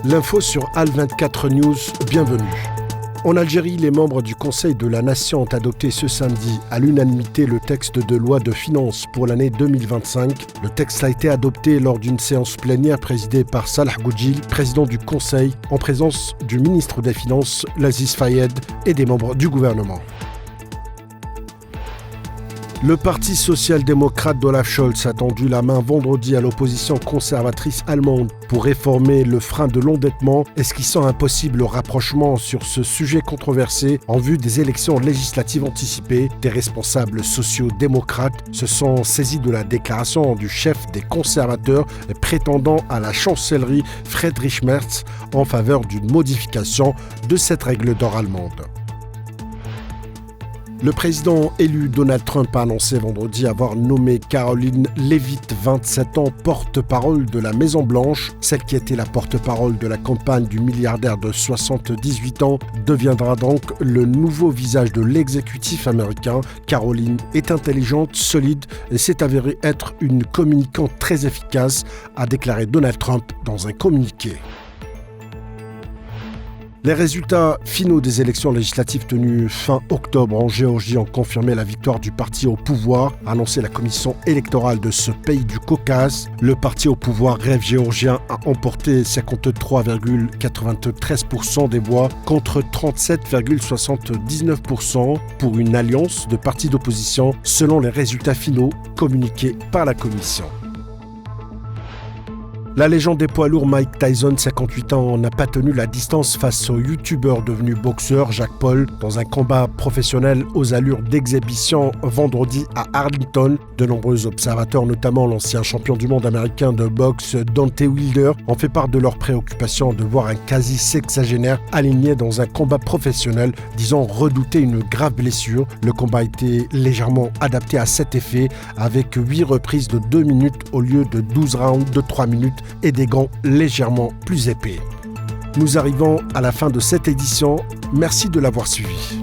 L'info sur Al24 News, bienvenue. En Algérie, les membres du Conseil de la Nation ont adopté ce samedi à l'unanimité le texte de loi de finances pour l'année 2025. Le texte a été adopté lors d'une séance plénière présidée par Salah Goudjil, président du Conseil, en présence du ministre des Finances, Laziz Fayed, et des membres du gouvernement. Le parti social-démocrate d'Olaf Scholz a tendu la main vendredi à l'opposition conservatrice allemande pour réformer le frein de l'endettement, esquissant un possible rapprochement sur ce sujet controversé en vue des élections législatives anticipées. Des responsables sociaux-démocrates se sont saisis de la déclaration du chef des conservateurs prétendant à la chancellerie Friedrich Merz en faveur d'une modification de cette règle d'or allemande. Le président élu Donald Trump a annoncé vendredi avoir nommé Karoline Leavitt, 27 ans, porte-parole de la Maison-Blanche. Celle qui était la porte-parole de la campagne du milliardaire de 78 ans deviendra donc le nouveau visage de l'exécutif américain. Caroline est intelligente, solide et s'est avérée être une communicante très efficace, a déclaré Donald Trump dans un communiqué. Les résultats finaux des élections législatives tenues fin octobre en Géorgie ont confirmé la victoire du parti au pouvoir, a annoncé la commission électorale de ce pays du Caucase. Le parti au pouvoir Rêve géorgien a emporté 53,93% des voix contre 37,79% pour une alliance de partis d'opposition selon les résultats finaux communiqués par la commission. La légende des poids lourds Mike Tyson, 58 ans, n'a pas tenu la distance face au youtubeur devenu boxeur Jake Paul dans un combat professionnel aux allures d'exhibition vendredi à Arlington. De nombreux observateurs, notamment l'ancien champion du monde américain de boxe Deontay Wilder, ont fait part de leur préoccupation de voir un quasi-sexagénaire aligné dans un combat professionnel, disant redouter une grave blessure. Le combat a été légèrement adapté à cet effet avec 8 reprises de 2 minutes au lieu de 12 rounds de 3 minutes et des gants légèrement plus épais. Nous arrivons à la fin de cette édition. Merci de l'avoir suivi.